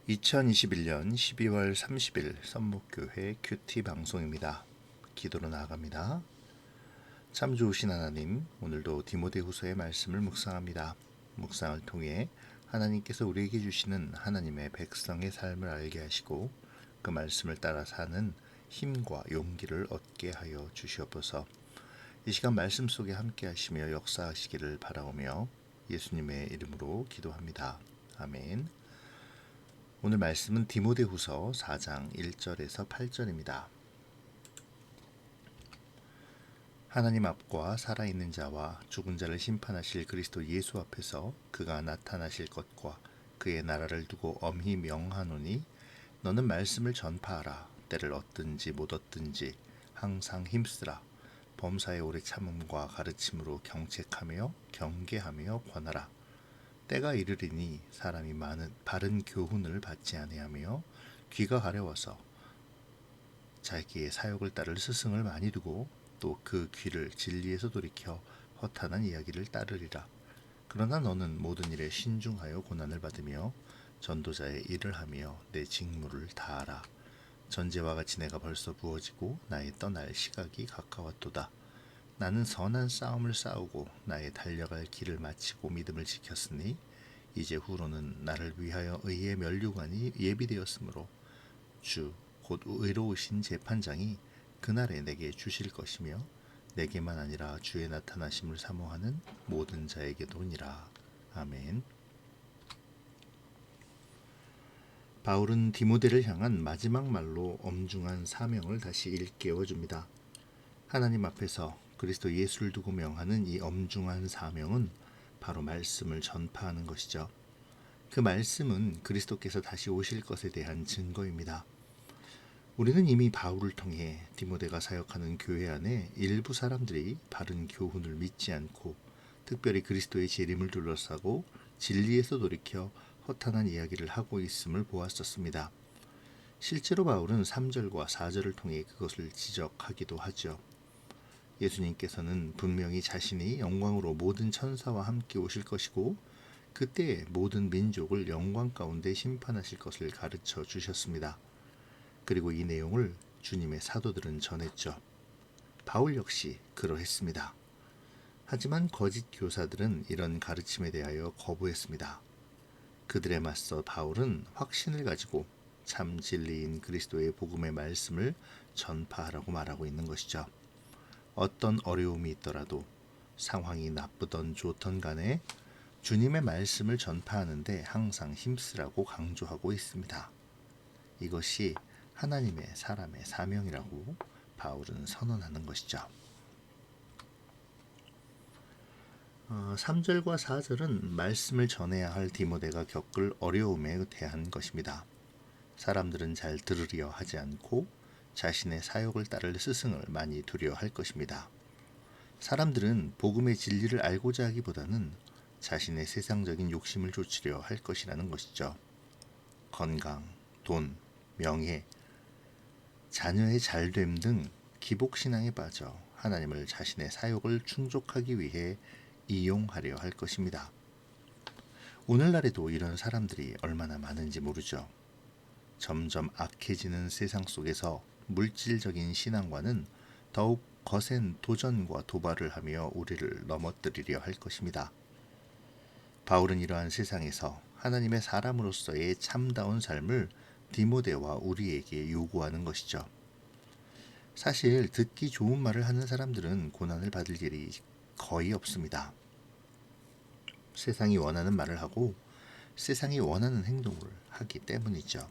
2021년 12월 30일 선목교회 큐티 방송입니다. 기도로 나아갑니다. 참 좋으신 하나님, 오늘도 디모데후서의 말씀을 묵상합니다. 묵상을 통해 하나님께서 우리에게 주시는 하나님의 백성의 삶을 알게 하시고 그 말씀을 따라 사는 힘과 용기를 얻게 하여 주시옵소서. 이 시간 말씀 속에 함께 하시며 역사하시기를 바라오며 예수님의 이름으로 기도합니다. 아멘. 오늘 말씀은 디모데후서 4장 1절에서 8절입니다. 하나님 앞과 살아있는 자와 죽은 자를 심판하실 그리스도 예수 앞에서 그가 나타나실 것과 그의 나라를 두고 엄히 명하노니 너는 말씀을 전파하라. 때를 얻든지 못 얻든지 항상 힘쓰라. 범사에 오래 참음과 가르침으로 경책하며 경계하며 권하라. 때가 이르리니 사람이 많은 바른 교훈을 받지 아니하며 귀가 가려워서 자기의 사욕을 따를 스승을 많이 두고 또 그 귀를 진리에서 돌이켜 허탄한 이야기를 따르리라. 그러나 너는 모든 일에 신중하여 고난을 받으며 전도자의 일을 하며 내 직무를 다하라. 전제와 같이 내가 벌써 부어지고 나의 떠날 시각이 가까웠도다. 나는 선한 싸움을 싸우고 나의 달려갈 길을 마치고 믿음을 지켰으니 이제 후로는 나를 위하여 의의 면류관이 예비되었으므로 주 곧 의로우신 재판장이 그날에 내게 주실 것이며 내게만 아니라 주의 나타나심을 사모하는 모든 자에게도니라. 아멘. 바울은 디모데를 향한 마지막 말로 엄중한 사명을 다시 일깨워 줍니다. 하나님 앞에서 그리스도 예수를 두고 명하는 이 엄중한 사명은 바로 말씀을 전파하는 것이죠. 그 말씀은 그리스도께서 다시 오실 것에 대한 증거입니다. 우리는 이미 바울을 통해 디모데가 사역하는 교회 안에 일부 사람들이 바른 교훈을 믿지 않고 특별히 그리스도의 재림을 둘러싸고 진리에서 돌이켜 허탄한 이야기를 하고 있음을 보았었습니다. 실제로 바울은 3절과 4절을 통해 그것을 지적하기도 하죠. 예수님께서는 분명히 자신이 영광으로 모든 천사와 함께 오실 것이고 그때 모든 민족을 영광 가운데 심판하실 것을 가르쳐 주셨습니다. 그리고 이 내용을 주님의 사도들은 전했죠. 바울 역시 그러했습니다. 하지만 거짓 교사들은 이런 가르침에 대하여 거부했습니다. 그들에 맞서 바울은 확신을 가지고 참 진리인 그리스도의 복음의 말씀을 전파하라고 말하고 있는 것이죠. 어떤 어려움이 있더라도 상황이 나쁘던 좋던 간에 주님의 말씀을 전파하는데 항상 힘쓰라고 강조하고 있습니다. 이것이 하나님의 사람의 사명이라고 바울은 선언하는 것이죠. 3절과 4절은 말씀을 전해야 할 디모데가 겪을 어려움에 대한 것입니다. 사람들은 잘 들으려 하지 않고 자신의 사욕을 따를 스승을 많이 두려 할 것입니다. 사람들은 복음의 진리를 알고자 하기보다는 자신의 세상적인 욕심을 좇으려 할 것이라는 것이죠. 건강, 돈, 명예, 자녀의 잘됨 등 기복신앙에 빠져 하나님을 자신의 사욕을 충족하기 위해 이용하려 할 것입니다. 오늘날에도 이런 사람들이 얼마나 많은지 모르죠. 점점 악해지는 세상 속에서 물질적인 신앙과는 더욱 거센 도전과 도발을 하며 우리를 넘어뜨리려 할 것입니다. 바울은 이러한 세상에서 하나님의 사람으로서의 참다운 삶을 디모데와 우리에게 요구하는 것이죠. 사실 듣기 좋은 말을 하는 사람들은 고난을 받을 일이 거의 없습니다. 세상이 원하는 말을 하고 세상이 원하는 행동을 하기 때문이죠.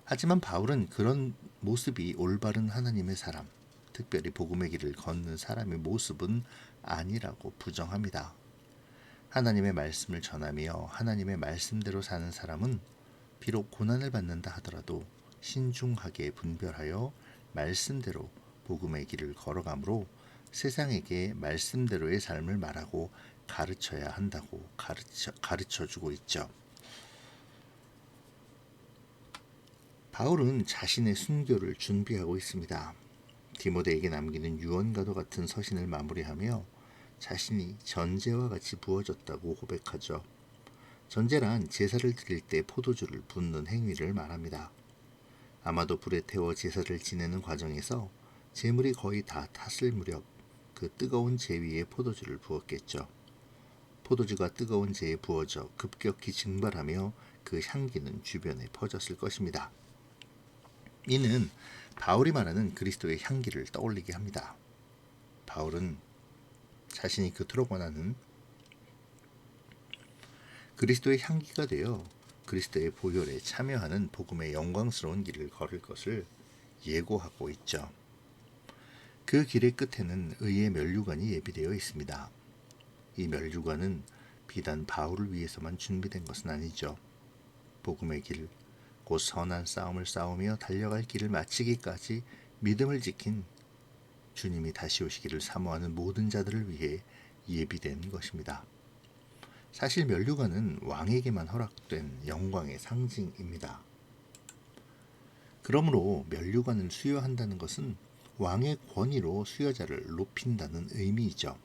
하지만 바울은 그런 모습이 올바른 하나님의 사람, 특별히 복음의 길을 걷는 사람의 모습은 아니라고 부정합니다. 하나님의 말씀을 전하며 하나님의 말씀대로 사는 사람은 비록 고난을 받는다 하더라도 신중하게 분별하여 말씀대로 복음의 길을 걸어가므로 세상에게 말씀대로의 삶을 말하고 가르쳐야 한다고 가르쳐주고 있죠. 바울은 자신의 순교를 준비하고 있습니다. 디모데에게 남기는 유언과도 같은 서신을 마무리하며 자신이 전제와 같이 부어졌다고 고백하죠. 전제란 제사를 드릴 때 포도주를 붓는 행위를 말합니다. 아마도 불에 태워 제사를 지내는 과정에서 제물이 거의 다 탔을 무렵 그 뜨거운 재 위에 포도주를 부었겠죠. 포도주가 뜨거운 재에 부어져 급격히 증발하며 그 향기는 주변에 퍼졌을 것입니다. 이는 바울이 말하는 그리스도의 향기를 떠올리게 합니다. 바울은 자신이 그토록 원하는 그리스도의 향기가 되어 그리스도의 보혈에 참여하는 복음의 영광스러운 길을 걸을 것을 예고하고 있죠. 그 길의 끝에는 의의 면류관이 예비되어 있습니다. 이 면류관은 비단 바울을 위해서만 준비된 것은 아니죠. 복음의 길, 곧 선한 싸움을 싸우며 달려갈 길을 마치기까지 믿음을 지킨 주님이 다시 오시기를 사모하는 모든 자들을 위해 예비된 것입니다. 사실 면류관은 왕에게만 허락된 영광의 상징입니다. 그러므로 면류관을 수여한다는 것은 왕의 권위로 수여자를 높인다는 의미이죠.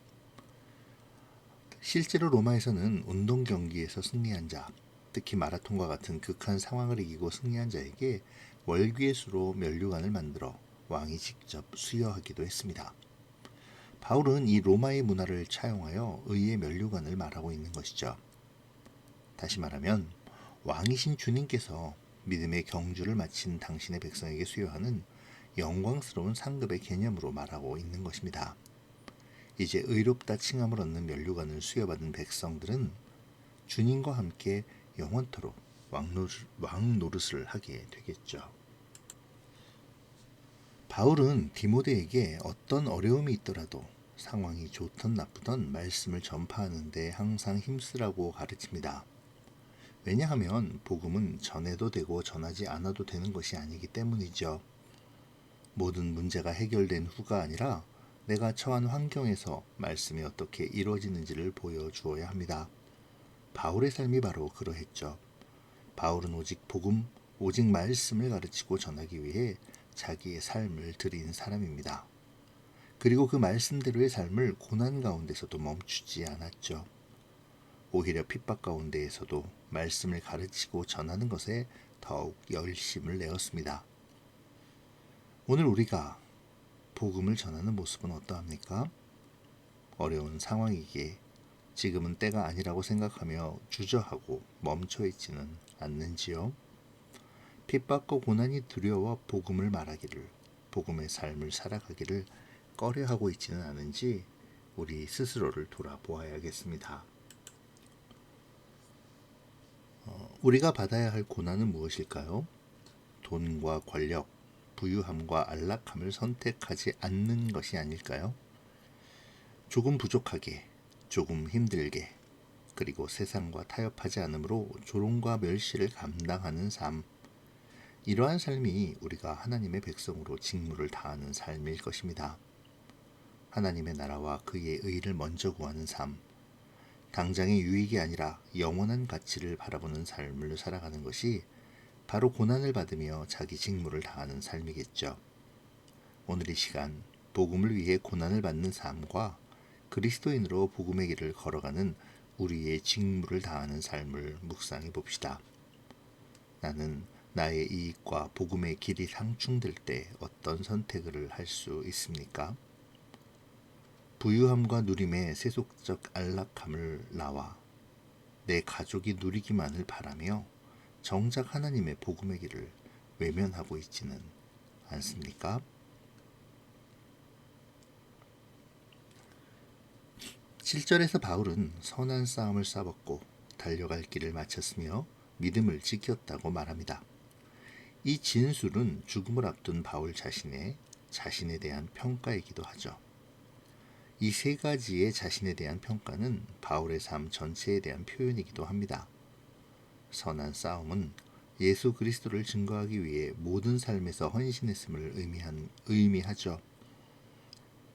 실제로 로마에서는 운동 경기에서 승리한 자, 특히 마라톤과 같은 극한 상황을 이기고 승리한 자에게 월귀의 수로 면류관을 만들어 왕이 직접 수여하기도 했습니다. 바울은 이 로마의 문화를 차용하여 의의 면류관을 말하고 있는 것이죠. 다시 말하면 왕이신 주님께서 믿음의 경주를 마친 당신의 백성에게 수여하는 영광스러운 상급의 개념으로 말하고 있는 것입니다. 이제 의롭다 칭함을 얻는 면류관을 수여받은 백성들은 주님과 함께 영원토록 왕 노릇을 하게 되겠죠. 바울은 디모데에게 어떤 어려움이 있더라도 상황이 좋든 나쁘든 말씀을 전파하는 데 항상 힘쓰라고 가르칩니다. 왜냐하면 복음은 전해도 되고 전하지 않아도 되는 것이 아니기 때문이죠. 모든 문제가 해결된 후가 아니라 내가 처한 환경에서 말씀이 어떻게 이루어지는지를 보여주어야 합니다. 바울의 삶이 바로 그러했죠. 바울은 오직 복음, 오직 말씀을 가르치고 전하기 위해 자기의 삶을 드린 사람입니다. 그리고 그 말씀대로의 삶을 고난 가운데서도 멈추지 않았죠. 오히려 핍박 가운데에서도 말씀을 가르치고 전하는 것에 더욱 열심을 내었습니다. 오늘 우리가 복음을 전하는 모습은 어떠합니까? 어려운 상황이기에 지금은 때가 아니라고 생각하며 주저하고 멈춰 있지는 않는지요? 핍박과 고난이 두려워 복음을 말하기를, 복음의 삶을 살아가기를 꺼려하고 있지는 않은지 우리 스스로를 돌아보아야겠습니다. 우리가 받아야 할 고난은 무엇일까요? 돈과 권력, 부유함과 안락함을 선택하지 않는 것이 아닐까요? 조금 부족하게, 조금 힘들게, 그리고 세상과 타협하지 않으므로 조롱과 멸시를 감당하는 삶. 이러한 삶이 우리가 하나님의 백성으로 직무를 다하는 삶일 것입니다. 하나님의 나라와 그의 의를 먼저 구하는 삶. 당장의 유익이 아니라 영원한 가치를 바라보는 삶을 살아가는 것이 바로 고난을 받으며 자기 직무를 다하는 삶이겠죠. 오늘 이 시간 복음을 위해 고난을 받는 삶과 그리스도인으로 복음의 길을 걸어가는 우리의 직무를 다하는 삶을 묵상해 봅시다. 나는 나의 이익과 복음의 길이 상충될 때 어떤 선택을 할 수 있습니까? 부유함과 누림의 세속적 안락함을 나와 내 가족이 누리기만을 바라며 정작 하나님의 복음의 길을 외면하고 있지는 않습니까? 7절에서 바울은 선한 싸움을 싸웠고 달려갈 길을 마쳤으며 믿음을 지켰다고 말합니다. 이 진술은 죽음을 앞둔 바울 자신에 대한 평가이기도 하죠. 이 세 가지의 자신에 대한 평가는 바울의 삶 전체에 대한 표현이기도 합니다. 선한 싸움은 예수 그리스도를 증거하기 위해 모든 삶에서 헌신했음을 의미하죠.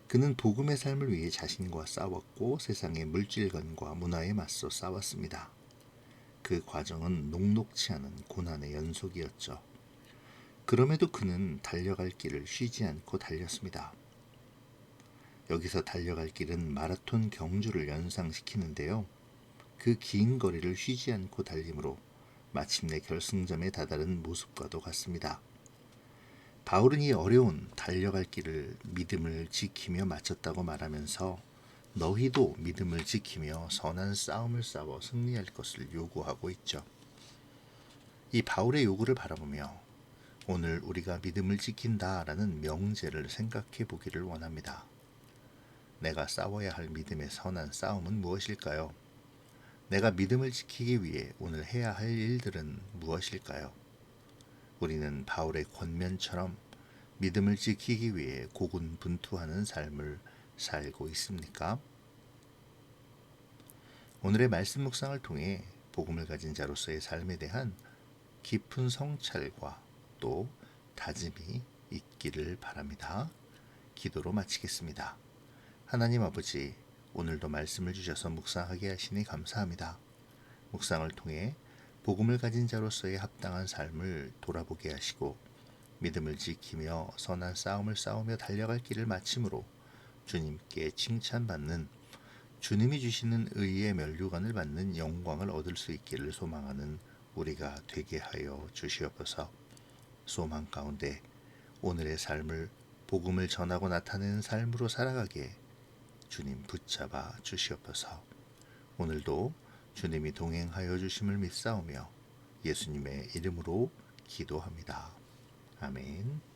그는 복음의 삶을 위해 자신과 싸웠고 세상의 물질관과 문화에 맞서 싸웠습니다. 그 과정은 녹록치 않은 고난의 연속이었죠. 그럼에도 그는 달려갈 길을 쉬지 않고 달렸습니다. 여기서 달려갈 길은 마라톤 경주를 연상시키는데요. 그 긴 거리를 쉬지 않고 달림으로 마침내 결승점에 다다른 모습과도 같습니다. 바울은 이 어려운 달려갈 길을 믿음을 지키며 마쳤다고 말하면서 너희도 믿음을 지키며 선한 싸움을 싸워 승리할 것을 요구하고 있죠. 이 바울의 요구를 바라보며 오늘 우리가 믿음을 지킨다라는 명제를 생각해 보기를 원합니다. 내가 싸워야 할 믿음의 선한 싸움은 무엇일까요? 내가 믿음을 지키기 위해 오늘 해야 할 일들은 무엇일까요? 우리는 바울의 권면처럼 믿음을 지키기 위해 고군분투하는 삶을 살고 있습니까? 오늘의 말씀 묵상을 통해 복음을 가진 자로서의 삶에 대한 깊은 성찰과 또 다짐이 있기를 바랍니다. 기도로 마치겠습니다. 하나님 아버지, 오늘도 말씀을 주셔서 묵상하게 하시니 감사합니다. 묵상을 통해 복음을 가진 자로서의 합당한 삶을 돌아보게 하시고 믿음을 지키며 선한 싸움을 싸우며 달려갈 길을 마침으로 주님께 칭찬받는, 주님이 주시는 의의 면류관을 받는 영광을 얻을 수 있기를 소망하는 우리가 되게 하여 주시옵소서. 소망 가운데 오늘의 삶을 복음을 전하고 나타내는 삶으로 살아가게 주님 붙잡아 주시옵소서. 오늘도 주님이 동행하여 주심을 믿사오며 예수님의 이름으로 기도합니다. 아멘.